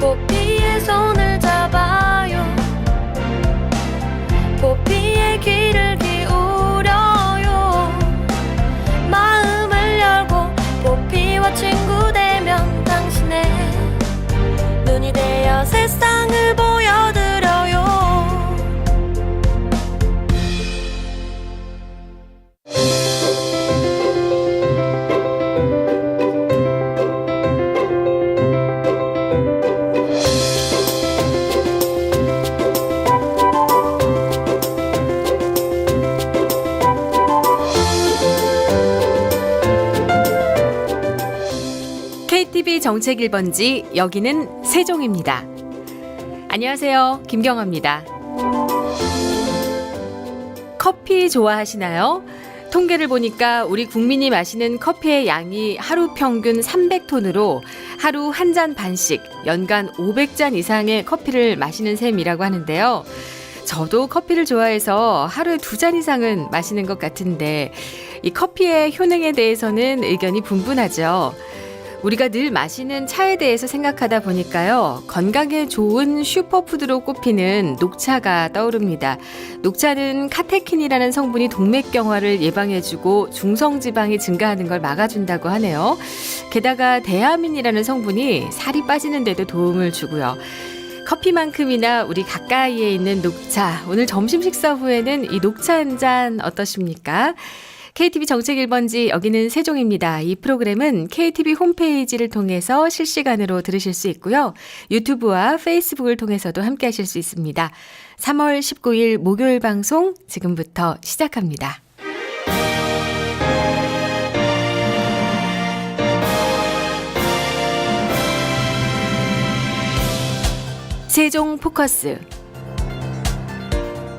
포피의 손을 잡아요. 포피의 귀를 기울여요. 마음을 열고 포피와 친구 되면 당신의 눈이 되어 세상을 보여드려요. KTV 정책 1번지 여기는 세종입니다. 안녕하세요. 김경아입니다. 커피 좋아하시나요? 통계를 보니까 우리 국민이 마시는 커피의 양이 하루 평균 300톤으로 하루 한 잔 반씩 연간 500잔 이상의 커피를 마시는 셈이라고 하는데요. 저도 커피를 좋아해서 하루에 2잔 이상은 마시는 것 같은데 이 커피의 효능에 대해서는 의견이 분분하죠. 우리가 늘 마시는 차에 대해서 생각하다 보니까요. 건강에 좋은 슈퍼푸드로 꼽히는 녹차가 떠오릅니다. 녹차는 카테킨이라는 성분이 동맥경화를 예방해주고 중성지방이 증가하는 걸 막아준다고 하네요. 게다가 데아민이라는 성분이 살이 빠지는 데도 도움을 주고요. 커피만큼이나 우리 가까이에 있는 녹차. 오늘 점심 식사 후에는 이 녹차 한 잔 어떠십니까? KTV 정책 1번지 여기는 세종입니다. 이 프로그램은 KTV 홈페이지를 통해서 실시간으로 들으실 수 있고요. 유튜브와 페이스북을 통해서도 함께 하실 수 있습니다. 3월 19일 목요일 방송 지금부터 시작합니다. 세종 포커스.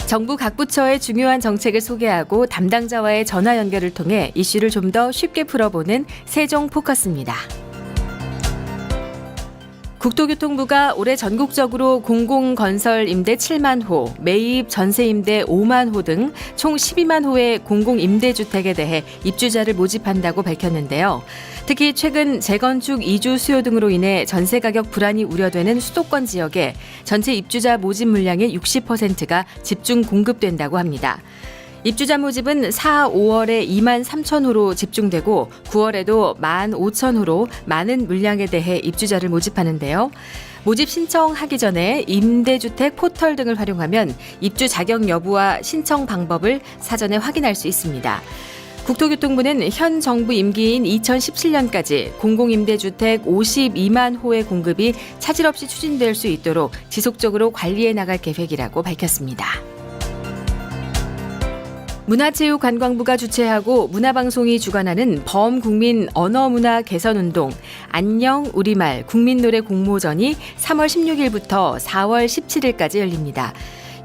정부 각 부처의 중요한 정책을 소개하고 담당자와의 전화 연결을 통해 이슈를 좀 더 쉽게 풀어보는 세종 포커스입니다. 국토교통부가 올해 전국적으로 공공건설 임대 7만 호, 매입 전세 임대 5만 호 등 총 12만 호의 공공임대주택에 대해 입주자를 모집한다고 밝혔는데요. 특히 최근 재건축 이주 수요 등으로 인해 전세 가격 불안이 우려되는 수도권 지역에 전체 입주자 모집 물량의 60%가 집중 공급된다고 합니다. 입주자 모집은 4, 5월에 2만 3천 호로 집중되고 9월에도 1만 5천 호로 많은 물량에 대해 입주자를 모집하는데요. 모집 신청하기 전에 임대주택 포털 등을 활용하면 입주 자격 여부와 신청 방법을 사전에 확인할 수 있습니다. 국토교통부는 현 정부 임기인 2017년까지 공공임대주택 52만 호의 공급이 차질 없이 추진될 수 있도록 지속적으로 관리해 나갈 계획이라고 밝혔습니다. 문화체육관광부가 주최하고 문화방송이 주관하는 범국민 언어문화 개선운동 안녕 우리말 국민노래 공모전이 3월 16일부터 4월 17일까지 열립니다.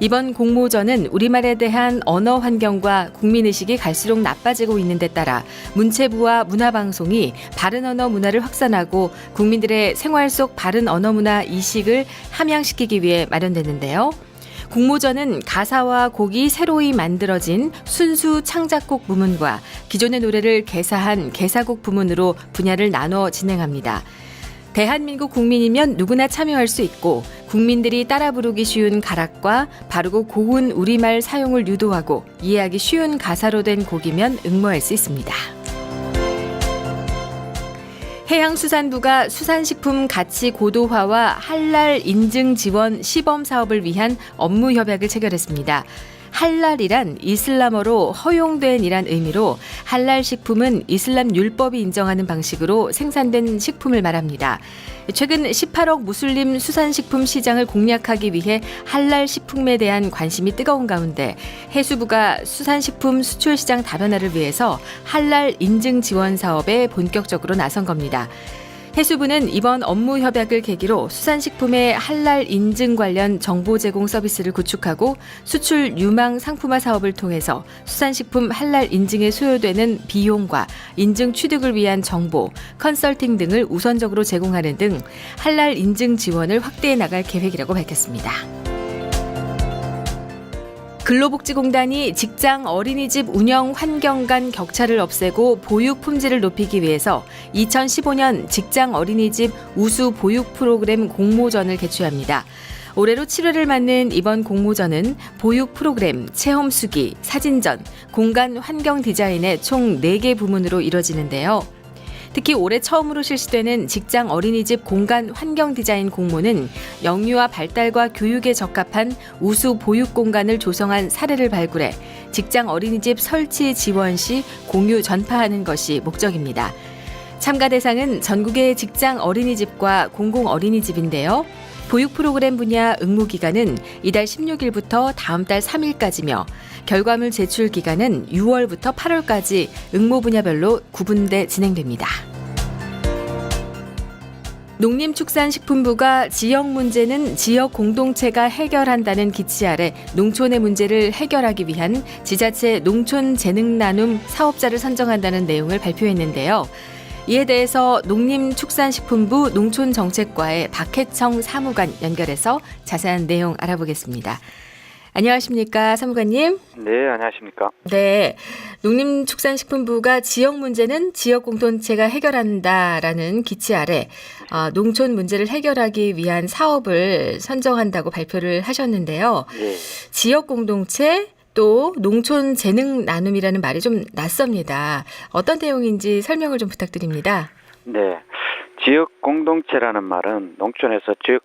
이번 공모전은 우리말에 대한 언어 환경과 국민의식이 갈수록 나빠지고 있는 데 따라 문체부와 문화방송이 바른 언어 문화를 확산하고 국민들의 생활 속 바른 언어 문화 이식을 함양시키기 위해 마련됐는데요. 공모전은 가사와 곡이 새로이 만들어진 순수 창작곡 부문과 기존의 노래를 개사한 개사곡 부문으로 분야를 나눠 진행합니다. 대한민국 국민이면 누구나 참여할 수 있고 국민들이 따라 부르기 쉬운 가락과 바르고 고운 우리말 사용을 유도하고 이해하기 쉬운 가사로 된 곡이면 응모할 수 있습니다. 해양수산부가 수산식품 가치 고도화와 할랄 인증 지원 시범 사업을 위한 업무 협약을 체결했습니다. 할랄이란 이슬람어로 허용된 이란 의미로 할랄 식품은 이슬람 율법이 인정하는 방식으로 생산된 식품을 말합니다. 최근 18억 무슬림 수산식품 시장을 공략하기 위해 할랄 식품에 대한 관심이 뜨거운 가운데 해수부가 수산식품 수출 시장 다변화를 위해서 할랄 인증 지원 사업에 본격적으로 나선 겁니다. 해수부는 이번 업무 협약을 계기로 수산식품의 할랄 인증 관련 정보 제공 서비스를 구축하고 수출 유망 상품화 사업을 통해서 수산식품 할랄 인증에 소요되는 비용과 인증 취득을 위한 정보, 컨설팅 등을 우선적으로 제공하는 등 할랄 인증 지원을 확대해 나갈 계획이라고 밝혔습니다. 근로복지공단이 직장 어린이집 운영 환경 간 격차를 없애고 보육 품질을 높이기 위해서 2015년 직장 어린이집 우수 보육 프로그램 공모전을 개최합니다. 올해로 7회를 맞는 이번 공모전은 보육 프로그램, 체험 수기, 사진전, 공간 환경 디자인의 총 4개 부문으로 이뤄지는데요. 특히 올해 처음으로 실시되는 직장 어린이집 공간 환경 디자인 공모는 영유아 발달과 교육에 적합한 우수 보육 공간을 조성한 사례를 발굴해 직장 어린이집 설치 지원 시 공유 전파하는 것이 목적입니다. 참가 대상은 전국의 직장 어린이집과 공공 어린이집인데요. 보육 프로그램 분야 응모 기간은 이달 16일부터 다음 달 3일까지며 결과물 제출 기간은 6월부터 8월까지 응모 분야별로 구분돼 진행됩니다. 농림축산식품부가 지역 문제는 지역 공동체가 해결한다는 기치 아래 농촌의 문제를 해결하기 위한 지자체 농촌재능나눔 사업자를 선정한다는 내용을 발표했는데요. 이에 대해서 농림축산식품부 농촌정책과의 박혜청 사무관 연결해서 자세한 내용 알아보겠습니다. 안녕하십니까, 사무관님? 네, 안녕하십니까? 네, 농림축산식품부가 지역 문제는 지역 공동체가 해결한다라는 기치 아래 농촌 문제를 해결하기 위한 사업을 선정한다고 발표를 하셨는데요. 예. 지역 공동체 또 농촌 재능 나눔이라는 말이 좀 낯섭니다. 어떤 내용인지 설명을 좀 부탁드립니다. 네. 지역 공동체라는 말은 농촌에서 즉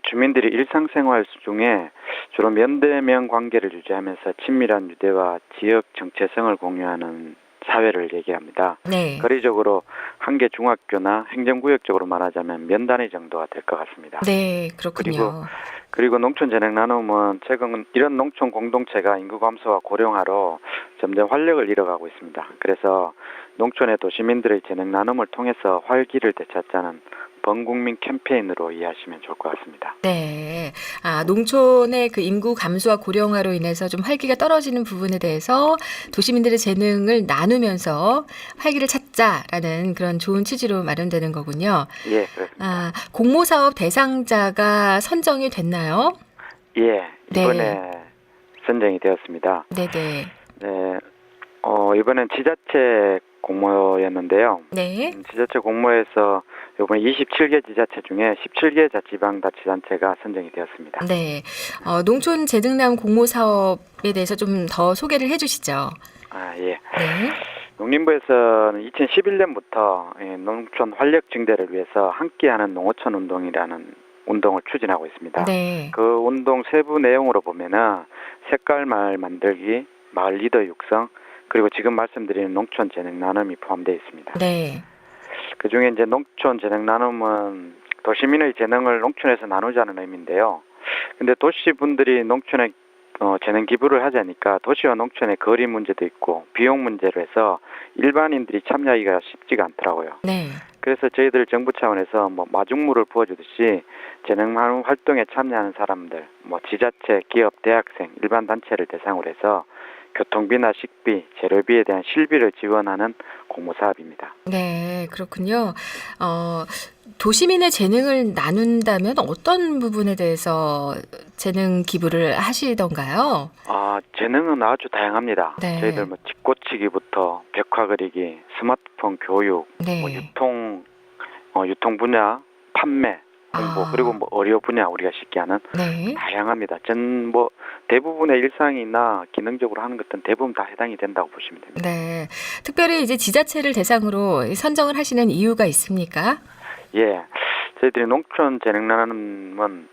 주민들이 일상생활 중에 주로 면대면 관계를 유지하면서 친밀한 유대와 지역 정체성을 공유하는 사회를 얘기합니다. 네. 거리적으로 한 개 중학교나 행정구역적으로 말하자면 면 단위 정도가 될 것 같습니다. 네, 그렇군요. 그리고 농촌 재능 나눔은 최근 이런 농촌 공동체가 인구 감소와 고령화로 점점 활력을 잃어가고 있습니다. 그래서 농촌의 도시민들의 재능 나눔을 통해서 활기를 되찾자는 범국민 캠페인으로 이해하시면 좋을 것 같습니다. 네. 농촌의 그 인구 감소와 고령화로 인해서 좀 활기가 떨어지는 부분에 대해서 도시민들의 재능을 나누면서 활기를 찾자라는 그런 좋은 취지로 마련되는 거군요. 예, 그렇습니다. 공모사업 대상자가 선정이 됐나요? 예, 이번에 네. 선정이 되었습니다. 네네. 네, 이번엔 지자체 공모였는데요. 네. 지자체 공모에서 이번 27개 지자체 중에 17개 지방자치단체가 선정이 되었습니다. 네. 농촌 재능나눔 공모사업에 대해서 좀 더 소개를 해주시죠. 예. 네. 농림부에서는 2011년부터 농촌 활력 증대를 위해서 함께하는 농어촌 운동이라는 운동을 추진하고 있습니다. 네. 그 운동 세부 내용으로 보면은 색깔 마을 만들기, 마을 리더 육성, 그리고 지금 말씀드리는 농촌 재능 나눔이 포함되어 있습니다. 네. 그 중에 이제 농촌 재능 나눔은 도시민의 재능을 농촌에서 나누자는 의미인데요. 근데 도시 분들이 농촌에 재능 기부를 하자니까 도시와 농촌의 거리 문제도 있고 비용 문제로 해서 일반인들이 참여하기가 쉽지가 않더라고요. 네. 그래서 저희들 정부 차원에서 마중물을 부어주듯이 재능 나눔 활동에 참여하는 사람들, 지자체, 기업, 대학생, 일반 단체를 대상으로 해서 교통비나 식비, 재료비에 대한 실비를 지원하는 공모사업입니다. 네, 그렇군요. 도시민의 재능을 나눈다면 어떤 부분에 대해서 재능 기부를 하시던가요? 재능은 아주 다양합니다. 네. 저희들 집고치기부터 벽화 그리기, 스마트폰 교육, 네. 유통 분야, 판매, 홍보, 그리고 의료 분야 우리가 쉽게 하는 네. 다양합니다. 대부분의 일상이나 기능적으로 하는 것들은 대부분 다 해당이 된다고 보시면 됩니다. 네. 특별히 이제 지자체를 대상으로 선정을 하시는 이유가 있습니까? 예. 저희들이 농촌 재능 나눔은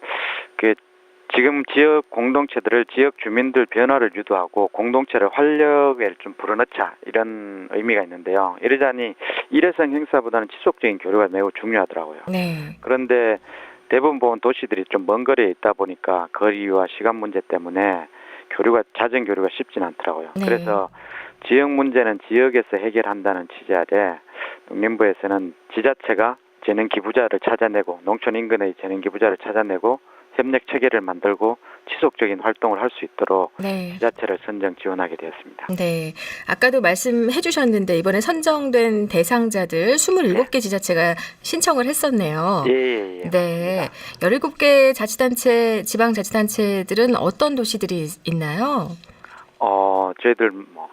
지금 지역 공동체들을 지역 주민들 변화를 유도하고 공동체를 활력에 좀 불어넣자 이런 의미가 있는데요. 이러자니 일회성 행사보다는 지속적인 교류가 매우 중요하더라고요. 네. 그런데 대부분 보면 도시들이 좀 먼 거리에 있다 보니까 거리와 시간 문제 때문에 자정 교류가 쉽지는 않더라고요. 네. 그래서 지역 문제는 지역에서 해결한다는 취지 아래 농림부에서는 지자체가 재능 기부자를 찾아내고 농촌 인근의 재능 기부자를 찾아내고 협력 체계를 만들고 지속적인 활동을 할 수 있도록 네. 지자체를 선정 지원하게 되었습니다. 네. 아까도 말씀해 주셨는데 이번에 선정된 대상자들 27개 지자체가 신청을 했었네요. 예. 네. 17개 자치단체, 지방자치단체들은 어떤 도시들이 있나요? 저희들 뭐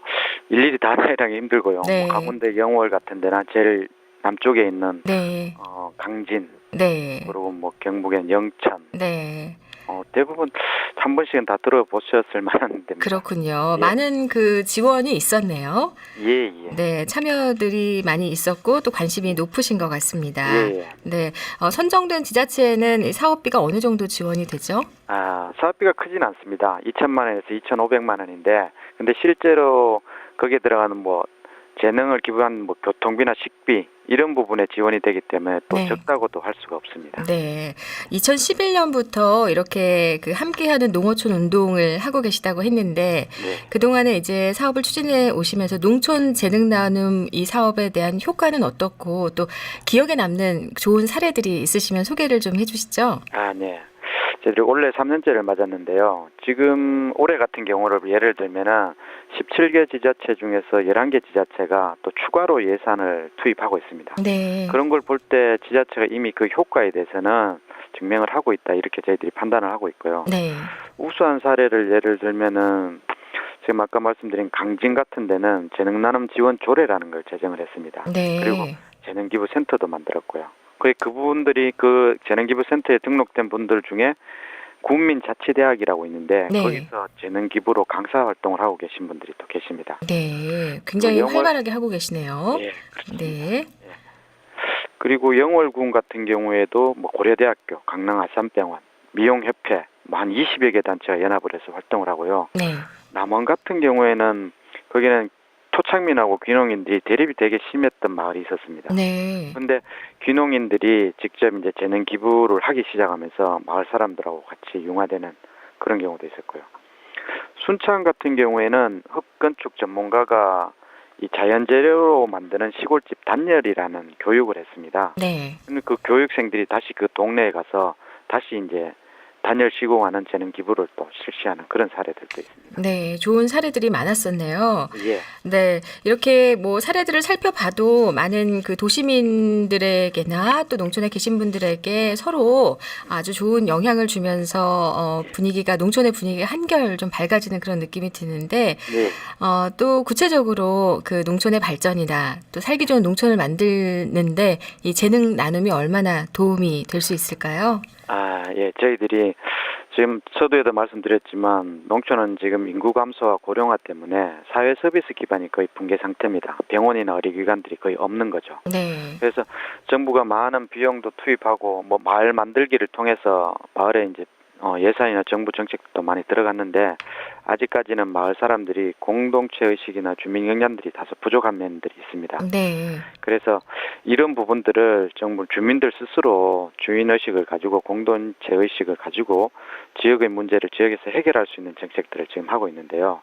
일일이 다 나열하기 힘들고요. 네. 뭐 강원도 영월 같은 데나 제일 남쪽에 있는 네. 강진, 네. 그리고 뭐 경북의 영천, 네. 대부분 한 번씩은 다 들어보셨을 만한 데입니다. 그렇군요. 예. 많은 그 지원이 있었네요. 예, 예. 네, 참여들이 많이 있었고 또 관심이 높으신 것 같습니다. 예. 네, 선정된 지자체에는 이 사업비가 어느 정도 지원이 되죠? 사업비가 크진 않습니다. 2천만 원에서 2,500만 원인데, 근데 실제로 거기에 들어가는 뭐 재능을 기부한 뭐 교통비나 식비 이런 부분에 지원이 되기 때문에 또 네. 적다고도 할 수가 없습니다. 네, 2011년부터 이렇게 그 함께하는 농어촌 운동을 하고 계시다고 했는데 네. 그동안에 이제 사업을 추진해 오시면서 농촌 재능 나눔 이 사업에 대한 효과는 어떻고 또 기억에 남는 좋은 사례들이 있으시면 소개를 좀 해주시죠. 네. 저희들이 올해 3년째를 맞았는데요. 지금 올해 같은 경우를 예를 들면은 17개 지자체 중에서 11개 지자체가 또 추가로 예산을 투입하고 있습니다. 네. 그런 걸 볼 때 지자체가 이미 그 효과에 대해서는 증명을 하고 있다, 이렇게 저희들이 판단을 하고 있고요. 네. 우수한 사례를 예를 들면은 지금 아까 말씀드린 강진 같은 데는 재능나눔 지원 조례라는 걸 제정을 했습니다. 네. 그리고 재능기부센터도 만들었고요. 그분들이 그 재능기부센터에 등록된 분들 중에 국민자치대학이라고 있는데 네. 거기서 재능기부로 강사 활동을 하고 계신 분들이 또 계십니다. 네. 굉장히 영월- 활발하게 하고 계시네요. 예, 그렇습니다. 네. 그리고 영월군 같은 경우에도 뭐 고려대학교, 강릉아산병원, 미용협회 뭐 한 20여 개 단체가 연합을 해서 활동을 하고요. 네. 남원 같은 경우에는 거기는 토착민하고 귀농인들이 대립이 되게 심했던 마을이 있었습니다. 네. 근데 귀농인들이 직접 이제 재능 기부를 하기 시작하면서 마을 사람들하고 같이 융화되는 그런 경우도 있었고요. 순창 같은 경우에는 흙건축 전문가가 이 자연재료로 만드는 시골집 단열이라는 교육을 했습니다. 네. 근데 그 교육생들이 다시 그 동네에 가서 다시 이제 단열 시공하는 재능 기부를 또 실시하는 그런 사례들도 있습니다. 네. 좋은 사례들이 많았었네요. 예. 네. 이렇게 뭐 사례들을 살펴봐도 많은 그 도시민들에게나 또 농촌에 계신 분들에게 서로 아주 좋은 영향을 주면서 분위기가 농촌의 분위기가 한결 좀 밝아지는 그런 느낌이 드는데 네. 또 구체적으로 그 농촌의 발전이나 또 살기 좋은 농촌을 만드는데 이 재능 나눔이 얼마나 도움이 될 수 있을까요? 예. 저희들이 지금 서두에도 말씀드렸지만 농촌은 지금 인구 감소와 고령화 때문에 사회 서비스 기반이 거의 붕괴 상태입니다. 병원이나 의료기관들이 거의 없는 거죠. 네. 그래서 정부가 많은 비용도 투입하고 뭐 마을 만들기를 통해서 마을에 이제 예산이나 정부 정책도 많이 들어갔는데 아직까지는 마을 사람들이 공동체 의식이나 주민 역량들이 다소 부족한 면들이 있습니다. 네. 그래서 이런 부분들을 정부 주민들 스스로 주인 의식을 가지고 공동체 의식을 가지고 지역의 문제를 지역에서 해결할 수 있는 정책들을 지금 하고 있는데요.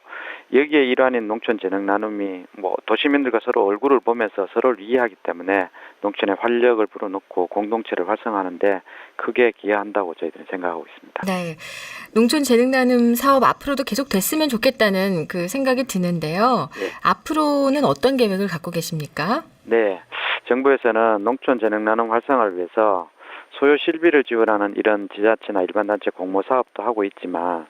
여기에 일환인 농촌 재능 나눔이 뭐 도시민들과 서로 얼굴을 보면서 서로를 이해하기 때문에 농촌에 활력을 불어넣고 공동체를 활성화하는데 크게 기여한다고 저희들은 생각하고 있습니다. 네. 농촌 재능 나눔 사업 앞으로도 계속 됐으면 좋겠다는 그 생각이 드는데요. 네. 앞으로는 어떤 계획을 갖고 계십니까? 네. 정부에서는 농촌 재능 나눔 활성화를 위해서 소요 실비를 지원하는 이런 지자체나 일반 단체 공모 사업도 하고 있지만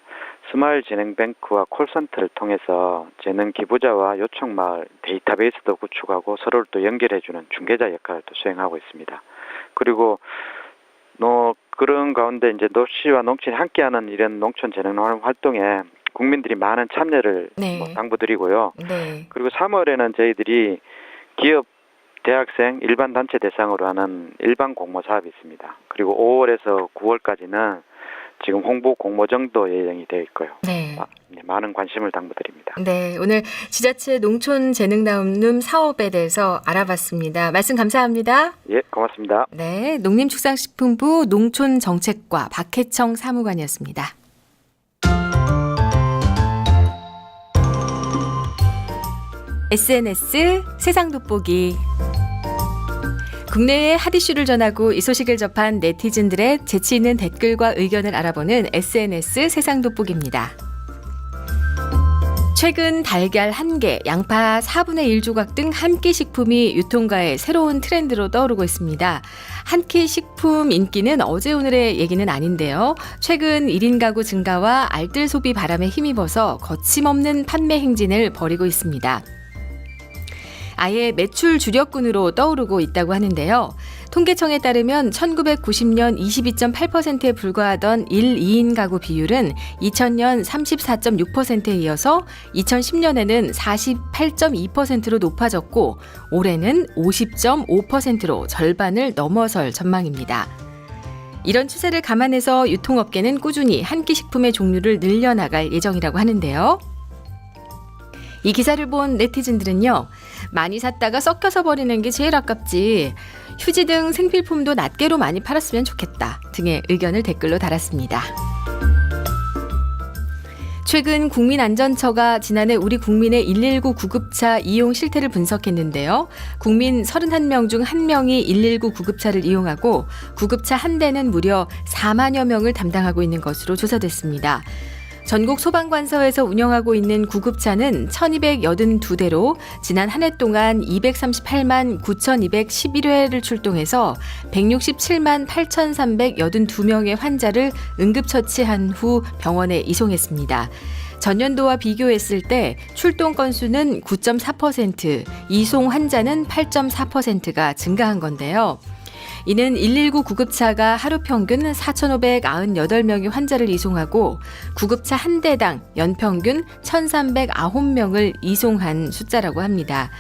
스마일 재능뱅크와 콜센터를 통해서 재능 기부자와 요청 마을 데이터베이스도 구축하고 서로를 또 연결해주는 중개자 역할을 또 수행하고 있습니다. 그리고 그런 가운데 이제 도시와 농촌이 함께하는 이런 농촌 재능 나눔 활동에 국민들이 많은 참여를 네. 당부드리고요. 네. 그리고 3월에는 저희들이 기업, 대학생, 일반 단체 대상으로 하는 일반 공모 사업이 있습니다. 그리고 5월에서 9월까지는 지금 홍보 공모전도 예정이 되어 있고요. 네. 많은 관심을 당부드립니다. 네. 오늘 지자체 농촌 재능 나눔 사업에 대해서 알아봤습니다. 말씀 감사합니다. 예, 고맙습니다. 네. 농림축산식품부 농촌정책과 박혜청 사무관이었습니다. SNS 세상 돋보기. 국내의 핫 이슈를 전하고 이 소식을 접한 네티즌들의 재치 있는 댓글과 의견을 알아보는 SNS 세상 돋보기입니다. 최근 달걀 1개, 양파 4분의 1 조각 등 한 끼 식품이 유통가의 새로운 트렌드로 떠오르고 있습니다. 한 끼 식품 인기는 어제 오늘의 얘기는 아닌데요. 최근 1인 가구 증가와 알뜰 소비 바람에 힘입어서 거침없는 판매 행진을 벌이고 있습니다. 아예 매출 주력군으로 떠오르고 있다고 하는데요. 통계청에 따르면 1990년 22.8%에 불과하던 1, 2인 가구 비율은 2000년 34.6%에 이어서 2010년에는 48.2%로 높아졌고 올해는 50.5%로 절반을 넘어설 전망입니다. 이런 추세를 감안해서 유통업계는 꾸준히 한 끼 식품의 종류를 늘려나갈 예정이라고 하는데요. 이 기사를 본 네티즌들은요. 많이 샀다가 썩혀서 버리는 게 제일 아깝지. 휴지 등 생필품도 낱개로 많이 팔았으면 좋겠다 등의 의견을 댓글로 달았습니다. 최근 국민안전처가 지난해 우리 국민의 119 구급차 이용 실태를 분석했는데요. 국민 31명 중 1명이 119 구급차를 이용하고 구급차 한 대는 무려 4만여 명을 담당하고 있는 것으로 조사됐습니다. 전국 소방관서에서 운영하고 있는 구급차는 1282대로 지난 한 해 동안 238만 9211회를 출동해서 167만 8382명의 환자를 응급처치한 후 병원에 이송했습니다. 전년도와 비교했을 때 출동 건수는 9.4%, 이송 환자는 8.4%가 증가한 건데요. 이는 119 구급차가 하루 평균 4,598명의 환자를 이송하고 구급차 한 대당 연평균 1,309명을 이송한 숫자라고 합니다.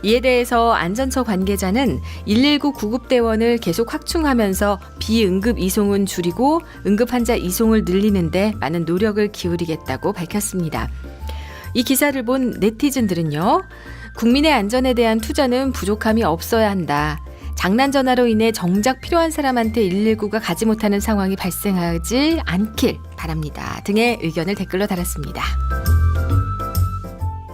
이에 대해서 안전처 관계자는 119 구급대원을 계속 확충하면서 비응급 이송은 줄이고 응급 환자 이송을 늘리는 데 많은 노력을 기울이겠다고 밝혔습니다. 이 기사를 본 네티즌들은요. 국민의 안전에 대한 투자는 부족함이 없어야 한다. 장난 전화로 인해 정작 필요한 사람한테 119가 가지 못하는 상황이 발생하지 않길 바랍니다. 등의 의견을 댓글로 달았습니다.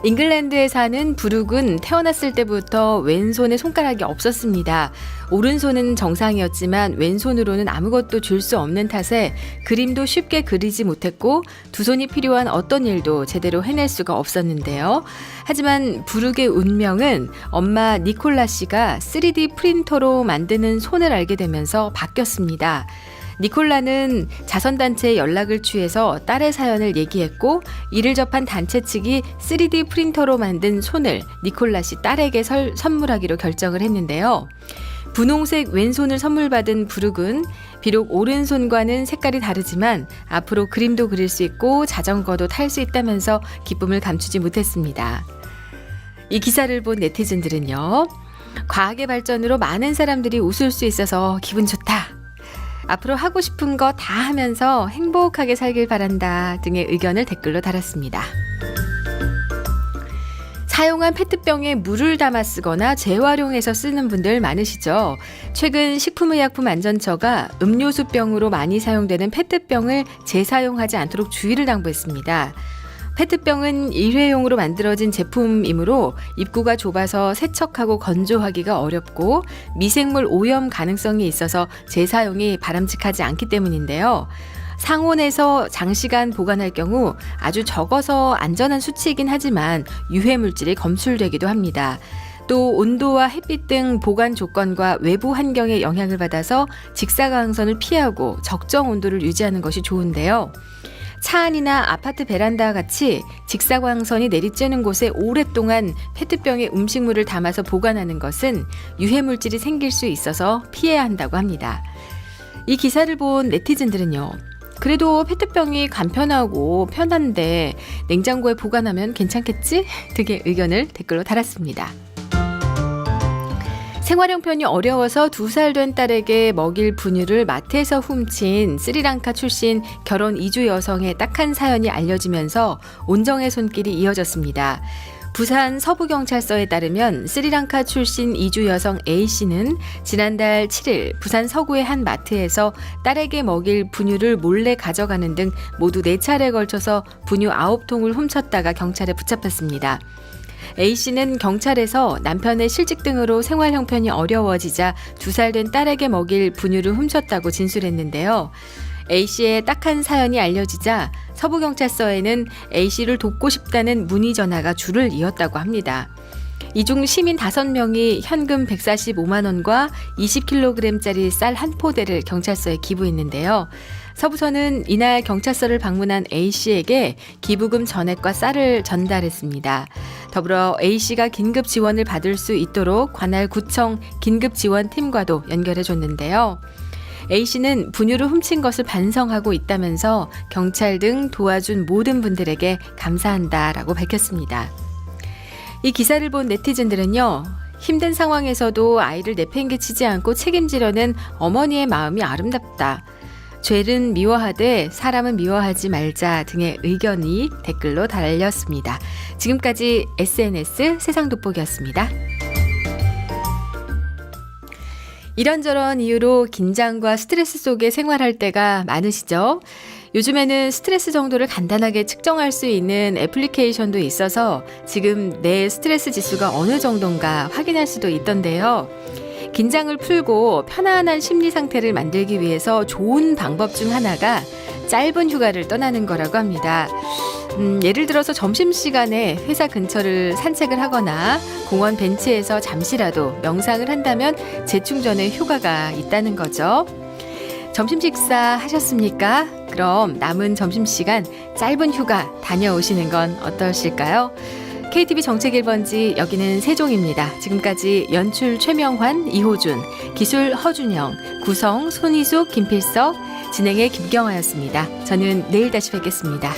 잉글랜드에 사는 부룩은 태어났을 때부터 왼손에 손가락이 없었습니다. 오른손은 정상이었지만 왼손으로는 아무것도 줄 수 없는 탓에 그림도 쉽게 그리지 못했고 두 손이 필요한 어떤 일도 제대로 해낼 수가 없었는데요. 하지만 부룩의 운명은 엄마 니콜라 씨가 3D 프린터로 만드는 손을 알게 되면서 바뀌었습니다. 니콜라는 자선단체에 연락을 취해서 딸의 사연을 얘기했고 이를 접한 단체 측이 3D 프린터로 만든 손을 니콜라 씨 딸에게 선물하기로 결정을 했는데요. 분홍색 왼손을 선물받은 부룩은 비록 오른손과는 색깔이 다르지만 앞으로 그림도 그릴 수 있고 자전거도 탈 수 있다면서 기쁨을 감추지 못했습니다. 이 기사를 본 네티즌들은요. 과학의 발전으로 많은 사람들이 웃을 수 있어서 기분 좋다. 앞으로 하고 싶은 거 다 하면서 행복하게 살길 바란다 등의 의견을 댓글로 달았습니다. 사용한 페트병에 물을 담아 쓰거나 재활용해서 쓰는 분들 많으시죠? 최근 식품의약품안전처가 음료수병으로 많이 사용되는 페트병을 재사용하지 않도록 주의를 당부했습니다. 페트병은 일회용으로 만들어진 제품이므로 입구가 좁아서 세척하고 건조하기가 어렵고 미생물 오염 가능성이 있어서 재사용이 바람직하지 않기 때문인데요. 상온에서 장시간 보관할 경우 아주 적어서 안전한 수치이긴 하지만 유해 물질이 검출되기도 합니다. 또 온도와 햇빛 등 보관 조건과 외부 환경에 영향을 받아서 직사광선을 피하고 적정 온도를 유지하는 것이 좋은데요. 차 안이나 아파트 베란다와 같이 직사광선이 내리쬐는 곳에 오랫동안 페트병에 음식물을 담아서 보관하는 것은 유해물질이 생길 수 있어서 피해야 한다고 합니다. 이 기사를 본 네티즌들은요. 그래도 페트병이 간편하고 편한데 냉장고에 보관하면 괜찮겠지? 등의 의견을 댓글로 달았습니다. 생활용편이 어려워서 2살 된 딸에게 먹일 분유를 마트에서 훔친 스리랑카 출신 결혼 이주 여성의 딱한 사연이 알려지면서 온정의 손길이 이어졌습니다. 부산 서부경찰서에 따르면 스리랑카 출신 이주 여성 A씨는 지난달 7일 부산 서구의 한 마트에서 딸에게 먹일 분유를 몰래 가져가는 등 모두 4차례에 걸쳐서 분유 9통을 훔쳤다가 경찰에 붙잡혔습니다. A씨는 경찰에서 남편의 실직 등으로 생활 형편이 어려워지자 2살 된 딸에게 먹일 분유를 훔쳤다고 진술했는데요. A씨의 딱한 사연이 알려지자 서부경찰서에는 A씨를 돕고 싶다는 문의 전화가 줄을 이었다고 합니다. 이 중 시민 5명이 현금 145만 원과 20kg짜리 쌀 한 포대를 경찰서에 기부했는데요. 서부서는 이날 경찰서를 방문한 A씨에게 기부금 전액과 쌀을 전달했습니다. 더불어 A씨가 긴급 지원을 받을 수 있도록 관할 구청 긴급지원팀과도 연결해줬는데요. A씨는 분유를 훔친 것을 반성하고 있다면서 경찰 등 도와준 모든 분들에게 감사한다라고 밝혔습니다. 이 기사를 본 네티즌들은요. 힘든 상황에서도 아이를 내팽개치지 않고 책임지려는 어머니의 마음이 아름답다. 죄는 미워하되 사람은 미워하지 말자 등의 의견이 댓글로 달렸습니다. 지금까지 SNS 세상 돋보기였습니다. 이런저런 이유로 긴장과 스트레스 속에 생활할 때가 많으시죠? 요즘에는 스트레스 정도를 간단하게 측정할 수 있는 애플리케이션도 있어서 지금 내 스트레스 지수가 어느 정도인가 확인할 수도 있던데요. 긴장을 풀고 편안한 심리 상태를 만들기 위해서 좋은 방법 중 하나가 짧은 휴가를 떠나는 거라고 합니다. 예를 들어서 점심시간에 회사 근처를 산책을 하거나 공원 벤치에서 잠시라도 명상을 한다면 재충전의 효과가 있다는 거죠. 점심 식사 하셨습니까? 그럼 남은 점심시간 짧은 휴가 다녀오시는 건 어떠실까요? KTV 정책 1번지 여기는 세종입니다. 지금까지 연출 최명환, 이호준, 기술 허준영, 구성 손희숙, 김필석, 진행의 김경아였습니다. 저는 내일 다시 뵙겠습니다.